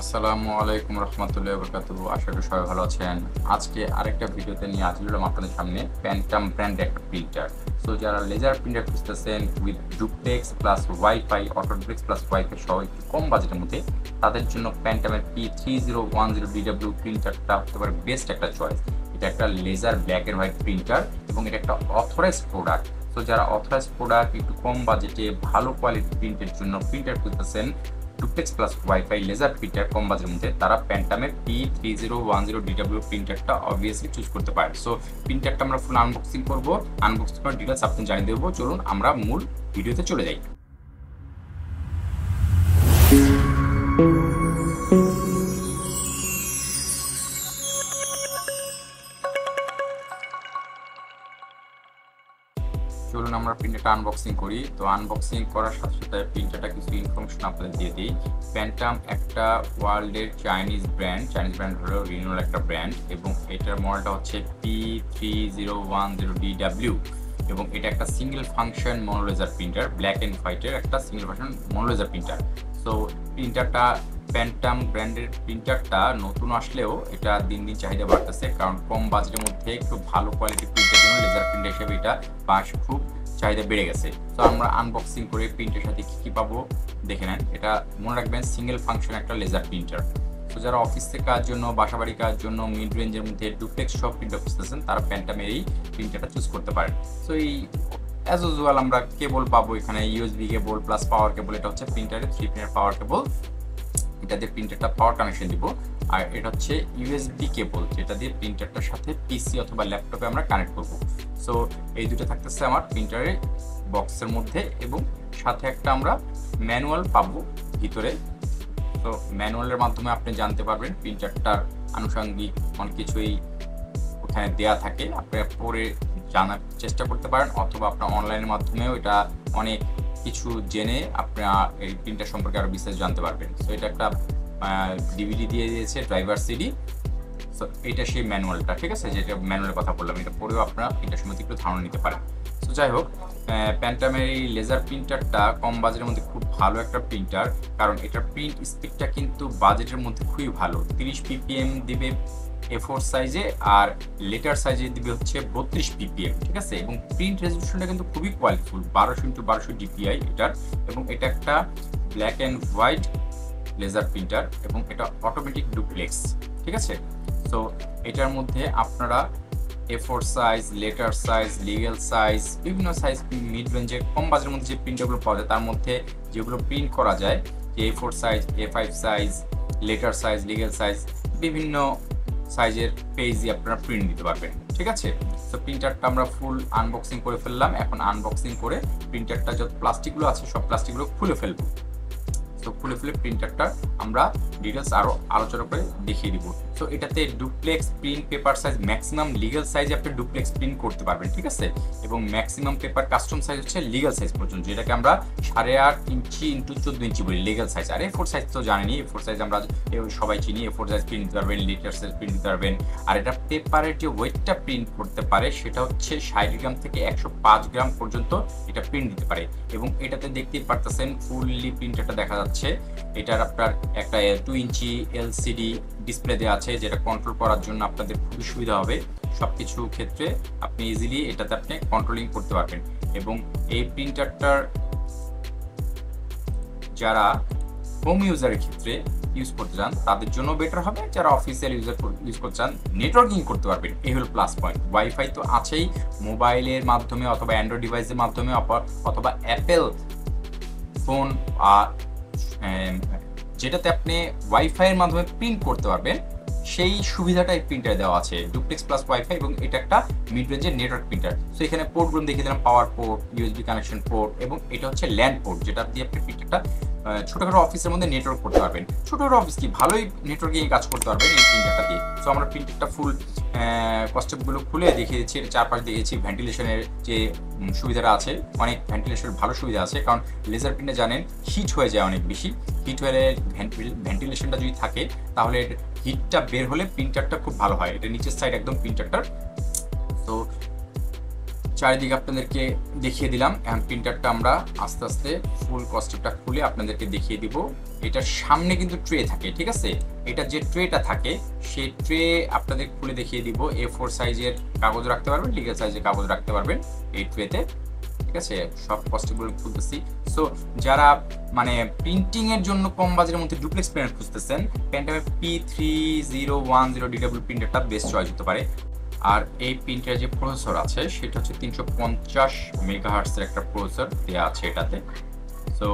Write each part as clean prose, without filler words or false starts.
আসসালামু আলাইকুম রহমতুল্লাহি ওয়া বারাকাতুহু। আশা করি সবাই ভালো আছেন। আজকে আরেকটা ভিডিওতে নিয়ে হাজির হলাম আপনাদের সামনে প্যান্টাম ব্র্যান্ডের একটা প্রিন্টার। সো যারা লেজার প্রিন্টার খুঁজতেছেন with duplex plus wifi, auto duplex plus wifi সহ একটু কম বাজেটের মধ্যে তাদের জন্য প্যান্টামের P3010 DW প্রিন্টারটা হতে পারে বেস্ট একটা চয়েস। এটা একটা laser black and white printer এবং এটা একটা অথরাইজড প্রোডাক্ট। তো যারা অথরাইজড প্রোডাক্ট একটু কম বাজেটে ভালো কোয়ালিটি প্রিন্টের জন্য প্রিন্টার খুঁজতেছেন duplex plus wifi laser printer কম বাজেটের মধ্যে, তারা প্যান্টামের P3010 DW প্রিন্টারটা অবভিয়াসলি চুজ করতে পারেন। সো প্রিন্টারটা আমরা ফুল আনবক্সিং করবো, আনবক্সিং করার ডিটেলস আপনি জানিয়ে দেবো। চলুন আমরা মূল ভিডিওতে চলে যাই। চলুন আমরা প্রিন্টারটা আনবক্সিং করি। তো আনবক্সিং করার সাথে সাথে প্রিন্টারটা কিছু ইনফরমেশন আপনাদের দিয়ে দিই। প্যান্টাম একটা ওয়ার্ল্ডের চাইনিজ ব্র্যান্ড হলো রিনোল একটা ব্র্যান্ড, এবং এটার মডেলটা হচ্ছে P3010DW এবং এটা একটা single function mono laser printer, black and হোয়াইটের একটা single function mono laser printer. So প্রিন্টারটা প্যান্টাম ব্র্যান্ডের প্রিন্টারটা নতুন আসলেও এটা দিন দিন চাহিদা বাড়তেছে, কারণ কম বাজেটের মধ্যে একটু ভালো কোয়ালিটি প্রিন্টের জন্য লেজার প্রিন্টার হিসেবে এটা খুব চাহিদা বেড়ে গেছে। তো আমরা আনবক্সিং করে প্রিন্টের সাথে কী কী পাবো দেখে নেন। এটা মনে রাখবেন সিঙ্গেল ফাংশন একটা লেজার প্রিন্টার। তো যারা অফিসে কাজের জন্য, বাসাবাড়ি কাজের জন্য মিড রেঞ্জের মধ্যে ডুপ্লেক্স সব প্রিন্টার খুঁজতেছেন, তারা প্যান্টামের এই প্রিন্টারটা চুজ করতে পারেন। সো এই অ্যাজ ইউজুয়াল আমরা কেবল পাবো এখানে ইউএসবি কেবল প্লাস পাওয়ার কেবল। এটা হচ্ছে প্রিন্টারের 3 পিনের পাওয়ার কেবল, এটা দিয়ে প্রিন্টারটা পাওয়ার কানেকশন দিব। আর এটা হচ্ছে ইউএসবি কেবল, যেটা দিয়ে প্রিন্টারটার সাথে পিসি অথবা ল্যাপটপে আমরা কানেক্ট করব। সো এই দুটো থাকতেছে আমার প্রিন্টারের বক্সের মধ্যে, এবং সাথে একটা আমরা ম্যানুয়াল পাবো ভিতরে। তো ম্যানুয়ালের মাধ্যমে আপনি জানতে পারবেন প্রিন্টারটার আনুষঙ্গিক অনেক কিছুই ওখানে দেয়া থাকে, আপনি পরে জানার চেষ্টা করতে পারেন, অথবা আপনার অনলাইনের মাধ্যমেও এটা অনেক কিছু জেনে আপনারা এই প্রিন্টার সম্পর্কে আরও বিস্তারিত জানতে পারবেন। সো এটা একটা ডিভিডি দিয়ে দিয়েছে, ড্রাইভার সিডি। সো এটা সেই ম্যানুয়ালটা, ঠিক আছে, যেটা ম্যানুয়ালের কথা বললাম, এটা পরেও আপনারা প্রিন্টার সম্বন্ধে একটু ধারণা নিতে পারেন। সো যাই হোক, প্যান্টামের এই লেজার প্রিন্টারটা কম বাজেটের মধ্যে খুব ভালো একটা প্রিন্টার, কারণ এটার প্রিন্ট স্পিডটা কিন্তু বাজেটের মধ্যে খুবই ভালো। 30 ppm দিবে A4 সাইজে, আর লেটার সাইজে দিবে হচ্ছে 32 ppm, ঠিক আছে। এবং প্রিন্ট রেজলিউশনটা কিন্তু খুবই কোয়ালিটিফুল, 1200x1200 DPI এটার। এবং এটা একটা black and white laser printer, এবং এটা অটোমেটিক ডুপ্লেক্স, ঠিক আছে। সো এটার মধ্যে আপনারা A4 size, letter size, legal size, বিভিন্ন সাইজ মিড রেঞ্জের কম বাজেটের মধ্যে যে প্রিন্টারগুলো পাওয়া যায়, তার মধ্যে যেগুলো প্রিন্ট করা যায়, A4 size, A5 size, letter size, legal size, বিভিন্ন সাইজের পেজই আপনারা প্রিন্ট দিতে পারবেন, ঠিক আছে। তো প্রিন্টারটা আমরা ফুল আনবক্সিং করে ফেললাম। এখন আনবক্সিং করে প্রিন্টারটা যত প্লাস্টিকগুলো আছে সব প্লাস্টিকগুলো খুলে ফেলবো। তো খুলে ফেলে প্রিন্টারটা আমরা ডিটেলস আরও আলোচনা করে দেখিয়ে দিব। তো এটাতে duplex print paper size maximum legal সাইজে আপনি ডুপ্লেক্স প্রিন্ট করতে পারবেন, ঠিক আছে। এবং ম্যাক্সিমাম পেপার কাস্টম সাইজ হচ্ছে লিগ্যাল সাইজ পর্যন্ত, যেটাকে আমরা 8.5 ইঞ্চি ইন্টু 14 ইঞ্চি বলি লিগ্যাল সাইজ। আর A4 সাইজ তো জানেনি, A4 সাইজ আমরা সবাই চিনি। A4 সাইজ প্রিন্ট দিতে পারবেন, লিটার সাইজ প্রিন্ট দিতে পারবেন। আর এটা পেপারের যে ওয়েটটা প্রিন্ট করতে পারে সেটা হচ্ছে 60 গ্রাম থেকে 105 গ্রাম পর্যন্ত এটা প্রিন্ট দিতে পারে। এবং এটাতে দেখতেই পারতেছেন ফুললি প্রিন্টারটা দেখা যাচ্ছে। এটার আপনার একটা 2 ইঞ্চি এলসিডি ডিসপ্লে দেওয়া আছে, যেটা কন্ট্রোল করার জন্য আপনাদের খুবই সুবিধা হবে। সবকিছু ক্ষেত্রে আপনি ইজিলি এটাতে আপনি কন্ট্রোলিং করতে পারবেন। এবং এই প্রিন্টারটার যারা হোম ইউজারের ক্ষেত্রে ইউজ করতে চান তাদের জন্য বেটার হবে। যারা অফিসিয়াল ইউজ করতে চান, নেটওয়ার্কিং করতে পারবেন, এই হলো প্লাস পয়েন্ট। ওয়াইফাই তো আছেই, মোবাইলের মাধ্যমে অথবা অ্যান্ড্রয়েড ডিভাইসের মাধ্যমে অথবা অ্যাপেল ফোন, যেটাতে আপনি ওয়াইফাইয়ের মাধ্যমে প্রিন্ট করতে পারবেন, সেই সুবিধাটা এই প্রিন্টারে দেওয়া আছে, ডুপ্লেক্স প্লাস ওয়াইফাই। এবং এটা একটা মিড রেঞ্জের নেটওয়ার্ক প্রিন্টার। সো এখানে পোর্টগুলো দেখিয়ে দিলাম, পাওয়ার পোর্ট, ইউএসবি কানেকশন পোর্ট, এবং এটা হচ্ছে ল্যান্ড পোর্ট, যেটা দিয়ে আপনি প্রিন্টারটা ছোটোখাটো অফিসের মধ্যে নেটওয়ার্ক করতে পারবেন। ছোটোখাটো অফিস কি ভালোই নেটওয়ার্কিং কাজ করতে পারবেন এই প্রিন্টারটা দিয়ে। সো আমরা প্রিন্টারটা ফুল কস্টেপগুলো খুলে দেখিয়ে দিচ্ছি। চারপাশ দিয়েছি ভেন্টিলেশনের যে সুবিধাটা আছে, অনেক ভেন্টিলেশনের ভালো সুবিধা আছে, কারণ লেজার প্রিন্টে জানেন হিট হয়ে যায় অনেক বেশি। হিট হলে ভেন্টিলেশনটা যদি থাকে তাহলে হিটটা বের হলে প্রিন্টারটা খুব ভালো হয়। এটা নিচের সাইড একদম প্রিন্টারটার। তো চারিদিকে আপনাদেরকে দেখিয়ে দিলাম। এখন প্রিন্টারটা আমরা আস্তে আস্তে ফুল কস্টিউমটা খুলে আপনাদেরকে দেখিয়ে দিব। এটার সামনে কিন্তু ট্রে থাকে, ঠিক আছে? এটা যে ট্রেটা থাকে সেই ট্রে আপনাদের খুলে দেখিয়ে দিব। A4 সাইজের কাগজ রাখতে পারবেন, লিগেল সাইজের কাগজ রাখতে পারবেন এই ট্রেতে, ঠিক আছে? সব কস্টিউমগুলো খুলতেছি। সো যারা মানে প্রিন্টিং এর জন্য কম বাজেটের মধ্যে ডুপ্লেক্স প্রিন্টার খুঁজতেছেন, প্যান্টামের P3010 প্রিন্টারটা বেস্ট চয়েস হতে পারে। আর এই প্রিন্টারের যে প্রসেসর আছে সেটা হচ্ছে 350 মেগাহার্টজের একটা প্রসেসর দেওয়া আছে এটাতে। সো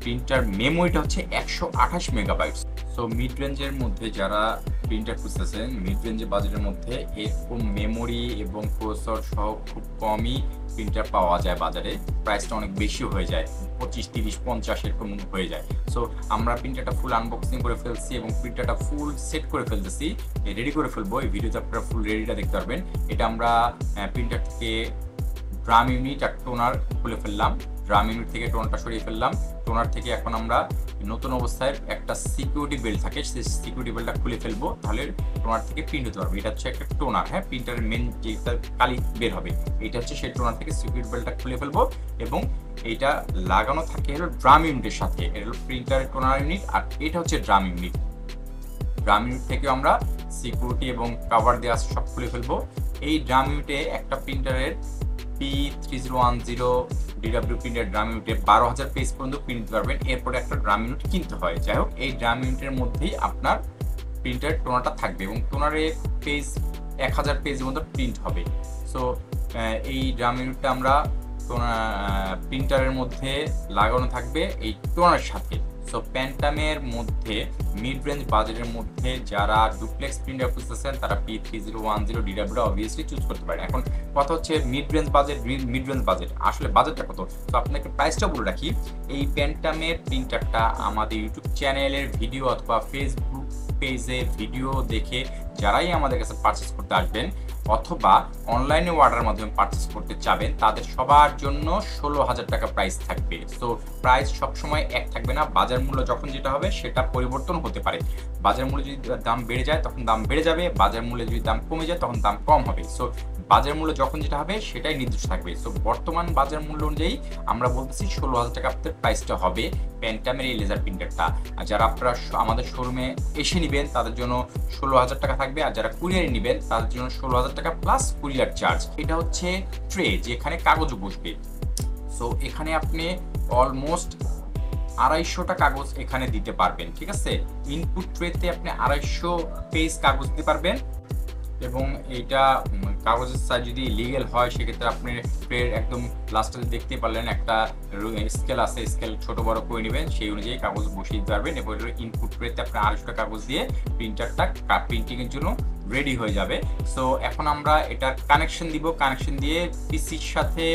প্রিন্টার মেমোরিটা হচ্ছে 128 মেগাবাইটস। সো মিড রেঞ্জের মধ্যে যারা প্রিন্টার খুঁজতেছেন, মিড রেঞ্জের বাজেটের মধ্যে এরকম মেমোরি এবং প্রসেসর সহ খুব কমই প্রিন্টার পাওয়া যায় বাজারে। প্রাইসটা অনেক বেশি হয়ে যায়, 25, 30, 50 এরকম হয়ে যায়। সো আমরা প্রিন্টারটা ফুল আনবক্সিং করে ফেলছি এবং প্রিন্টারটা ফুল সেট করে ফেলতেছি, রেডি করে ফেলবো। এই ভিডিওতে আপনারা ফুল রেডিটা দেখতে পারবেন। এটা আমরা প্রিন্টার থেকে ড্রাম ইউনিট আর টোনার খুলে ফেললাম, ড্রাম ইউনিট থেকে টোনারটা সরিয়ে ফেললাম। টোনার থেকে এখন আমরা নতুন অবস্থায় একটা সিকিউরিটি বেল্ট থাকে, সেই সিকিউরিটি বেল্টটা খুলে ফেলবো, তাহলে টোনার থেকে প্রিন্ট হতে পারবে। এটা হচ্ছে একটা টোনার, হ্যাঁ, প্রিন্টারের মেন যেটা কালি বের হবে এটা হচ্ছে সেই টোনার থেকে সিকিউরিটি বেল্টটা খুলে ফেলবো। এবং এইটা লাগানো থাকে হলো ড্রাম ইউনিটের সাথে। এটা হলো প্রিন্টারের টোনার ইউনিট আর এটা হচ্ছে ড্রাম ইউনিট। ড্রাম ইউনিট থেকে আমরা সিকিউরিটি এবং কভার দেওয়া সব খুলে ফেলবো। এই ড্রাম ইউনিটে একটা প্রিন্টারের P3010 প্রিন্টার ড্রাম ইউনিটে 12,000 পেজ পর্যন্ত প্রিন্ট দিতে পারবেন। এরপরে একটা ড্রাম ইউনিট কিনতে হয়। যাই হোক, এই ড্রাম ইউনিটের মধ্যেই আপনার প্রিন্টার টোনারটা থাকবে এবং টোনারে পেজ 1000 পেজের মতো প্রিন্ট হবে। সো এই ড্রাম ইউনিটটা আমরা প্রিন্টারের মধ্যে লাগানো থাকবে এই টোনারের সাথে। সো প্যান্টামের মধ্যে মিড রেঞ্জ বাজেটের মধ্যে যারা ডুপ্লেক্স প্রিন্টার খুঁজতেছেন তারা P3010 অবভিয়াসলি চুজ করতে পারেন। এখন কথা হচ্ছে মিড রেঞ্জ বাজেট আসলে বাজেটটা কত? তো আপনাকে প্রাইসটা বলে রাখি। এই প্যান্টামের প্রিন্টারটা আমাদের ইউটিউব চ্যানেলের ভিডিও অথবা ফেসবুক পেজে ভিডিও দেখে যারাই আমাদের কাছে পারচেস করতে আসবেন অথবা অনলাইনে অর্ডারের মাধ্যমে পারচেস করতে চাবেন, তাদের সবার জন্য 16,000 টাকা প্রাইস থাকবে। সো প্রাইস সবসময় এক থাকবে না, বাজার মূল্য যখন যেটা হবে সেটা পরিবর্তন হতে পারে। বাজার মূল্যে যদি দাম বেড়ে যায় তখন দাম বেড়ে যাবে, বাজার মূল্যে যদি দাম কমে যায় তখন দাম কম হবে। সো বাজার মূল্য যখন যেটা হবে সেটাই নির্দিষ্ট থাকবে। সো বর্তমান বাজার মূল্য অনুযায়ী আমরা বলতেছি 16,000 টাকা আপনাদের প্রাইসটা হবে প্যান্টামের এই লেজার প্রিন্টারটা। আর যারা আপনারা আমাদের শোরুমে এসে নেবেন তাদের জন্য 16,000 টাকা থাকবে, আর যারা কুরিয়ারে নেবেন তাদের জন্য 16,000 টাকা প্লাস কুরিয়ার চার্জ। এটা হচ্ছে ট্রে যেখানে কাগজ বসবে। সো এখানে আপনি অলমোস্ট 250টা কাগজ এখানে দিতে পারবেন, ঠিক আছে? ইনপুট ট্রেতে আপনি 250 পেজ কাগজ দিতে পারবেন এবং এইটা কাগজের সাইজ যদি লিগেল হয় সেক্ষেত্রে আপনি ট্রের একদম লাস্টে দেখতে পারলেন একটা স্কেল আছে, স্কেল ছোট বড় করে নেবেন, সেই অনুযায়ী কাগজ বসিয়ে দিতে পারবেন এবং ইনপুট ট্রেতে আপনি 250টা কাগজ দিয়ে প্রিন্টারটা প্রিন্টিংয়ের জন্য রেডি হয়ে যাবে। সো এখন আমরা এটার কানেকশন দিব, কানেকশন দিয়ে পিসির সাথে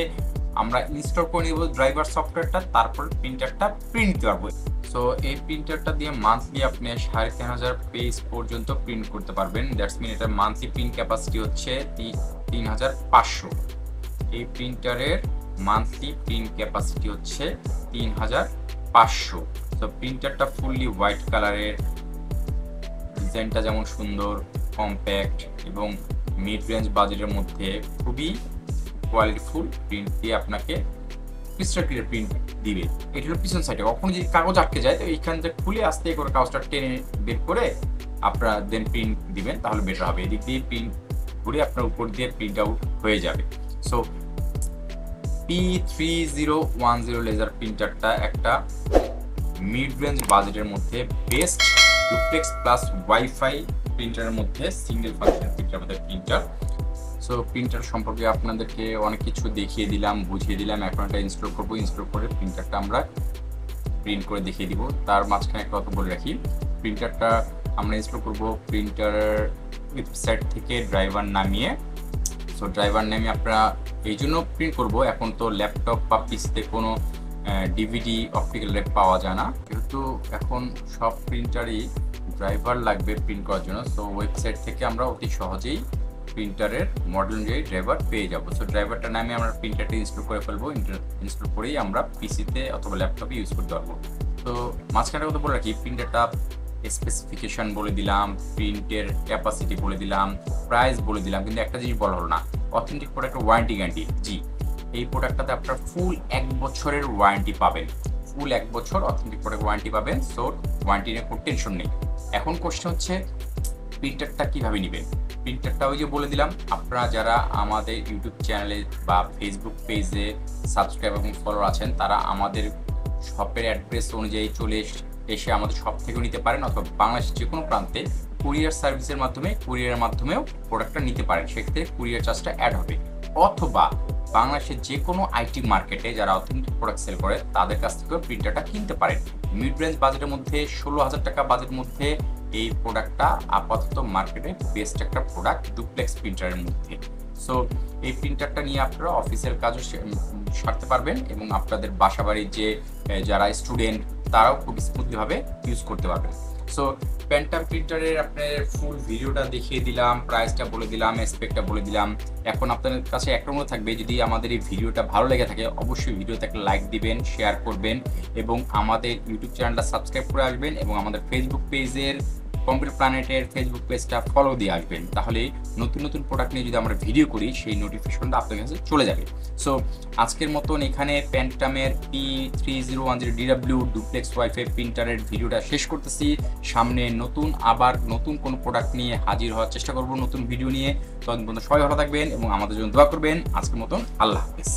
আমরা ইনস্টল করে নিব ড্রাইভার সফটওয়্যারটা, তারপর প্রিন্টারটা প্রিন্ট দিতে পারবো। সো এই প্রিন্টারটা দিয়ে মান্থলি আপনি 3,500 পেজ পর্যন্ত প্রিন্ট করতে পারবেন। দ্যাটস মিন এটার মান্থলি প্রিন্ট ক্যাপাসিটি হচ্ছে 3,500। এই প্রিন্টারের মান্থলি প্রিন্ট ক্যাপাসিটি হচ্ছে 3,500। তো প্রিন্টারটা ফুললি হোয়াইট কালারের, ডিজাইনটা যেমন সুন্দর, কম্প্যাক্ট এবং মিড রেঞ্জ বাজেটের মধ্যে খুবই কোয়ালিটিফুল প্রিন্ট দিয়ে আপনাকে ক্রিস্টাল ক্লিয়ার প্রিন্ট দিবে। এটা হলো পিছন সাইডে। কখনো যদি কাগজ আটকে যায় তো এইখান থেকে খুলে আস্তে করে কাগজটা টেনে বের করে আপনারা দেন প্রিন্ট দিবেন, তাহলে বেটার হবে। এদিক দিয়ে প্রিন্ট ঘুরে আপনার উপর দিয়ে প্রিন্ট আউট হয়ে যাবে। সো P3010 লেজার প্রিন্টারটা একটা মিড রেঞ্জ বাজেটের মধ্যে বেস্ট ডুপ্লেক্স প্লাস ওয়াইফাই প্রিন্টারের মধ্যে সিঙ্গেল ফাংশন প্রিন্টার মধ্যে প্রিন্টার। সো প্রিন্টার সম্পর্কে আপনাদেরকে অনেক কিছু দেখিয়ে দিলাম, বুঝিয়ে দিলাম। এখন এটা ইনস্টল করবো, ইনস্টল করে প্রিন্টারটা আমরা প্রিন্ট করে দেখিয়ে দিব। তার মাঝখানে একটা কথা বলে রাখি, প্রিন্টারটা আমরা ইনস্টল করবো প্রিন্টারের ওয়েবসাইট থেকে ড্রাইভার নামিয়ে। সো ড্রাইভার নামিয়ে আপনারা এই জন্য প্রিন্ট করবো, এখন তো ল্যাপটপ বা পিসিতে কোনো ডিভিডি অপটিক্যাল রেক পাওয়া যায় না, যেহেতু এখন সব প্রিন্টারই ড্রাইভার লাগবে প্রিন্ট করার জন্য। সো ওয়েবসাইট থেকে আমরা অতি সহজেই প্রিন্টারের মডেল অনুযায়ী ড্রাইভার পেয়ে যাবো। সো ড্রাইভারটা নামে আমরা প্রিন্টারটা ইনস্টল করে ফেলবো, ইনস্টল করেই আমরা পিসিতে অথবা ল্যাপটপে ইউজ করতে পারবো। তো মাঝখানে কথা বলে রাখি, প্রিন্টারটা স্পেসিফিকেশন বলে দিলাম, প্রিন্টের ক্যাপাসিটি বলে দিলাম, প্রাইস বলে দিলাম, কিন্তু একটা জিনিস বলা হলো না, অথেন্টিক প্রোডাক্টের ওয়ারেন্টি গ্যারান্টি। জি, এই প্রোডাক্টটাতে আপনারা ফুল 1 বছরের ওয়ারেন্টি পাবেন, ফুল 1 বছর অথেন্টিক প্রোডাক্ট ওয়ারেন্টি পাবেন। সো ওয়ারেন্টি নিয়ে কোনো টেনশন নেই। এখন কোশ্চেন হচ্ছে প্রিন্টারটা কিভাবে নেবেন। প্রিন্টারটা ওই যে বলে দিলাম, আপনারা যারা আমাদের ইউটিউব চ্যানেলে বা ফেসবুক পেজে সাবস্ক্রাইব এবং ফলোয়ার আছেন তারা আমাদের শপের অ্যাড্রেস অনুযায়ী চলে এসে আমাদের শপ থেকেও নিতে পারেন, অথবা বাংলাদেশের যে কোনো প্রান্তে কুরিয়ার সার্ভিসের মাধ্যমে কুরিয়ারের মাধ্যমেও প্রোডাক্টটা নিতে পারেন, সেক্ষেত্রে কুরিয়ার চার্জটা অ্যাড হবে। অথবা বাংলাদেশের যে কোনো আইটি মার্কেটে যারা অথেন্টিক প্রোডাক্ট সেল করে তাদের কাছ থেকেও প্রিন্টারটা কিনতে পারেন। মিড রেঞ্জ বাজেটের মধ্যে 16,000 টাকা বাজেটের মধ্যে এই প্রোডাক্টটা আপাতত মার্কেটে বেস্ট একটা প্রোডাক্ট ডুপ্লেক্স প্রিন্টারের মধ্যে। সো এই প্রিন্টারটা নিয়ে আপনারা অফিসের কাজও সারতে পারবেন এবং আপনাদের বাসাবাড়ির যে যারা স্টুডেন্ট তারাও খুব স্মুথলিভাবে ইউজ করতে পারবেন। সো প্যান্টাম প্রিন্টারের আপনার ফুল ভিডিওটা দেখিয়ে দিলাম, প্রাইসটা বলে দিলাম, স্পেকটা বলে দিলাম। এখন আপনাদের কাছে একটা অনুরোধ থাকবে, যদি আমাদের এই ভিডিওটা ভালো লেগে থাকে অবশ্যই ভিডিওতে একটা লাইক দিবেন, শেয়ার করবেন এবং আমাদের ইউটিউব চ্যানেলটা সাবস্ক্রাইব করে আসবেন এবং আমাদের ফেসবুক পেজের কম্পিউটার প্ল্যানেটের ফেসবুক পেজটা ফলো দিয়ে আসবেন। তাহলে নতুন নতুন প্রোডাক্ট নিয়ে যদি আমরা ভিডিও করি সেই নোটিফিকেশনটা আপনার কাছে চলে যাবে। সো আজকের মতন এখানে প্যান্টামের P3010DW ডুপ্লেক্স ওয়াইফাই প্রিন্টারের ভিডিওটা শেষ করতেছি। সামনে আবার নতুন কোনো প্রোডাক্ট নিয়ে হাজির হওয়ার চেষ্টা করব নতুন ভিডিও নিয়ে। ততক্ষণ পর্যন্ত সবাই ভালো থাকবেন এবং আমাদের জন্য দোয়া করবেন। আজকের মতন আল্লাহ হাফেজ।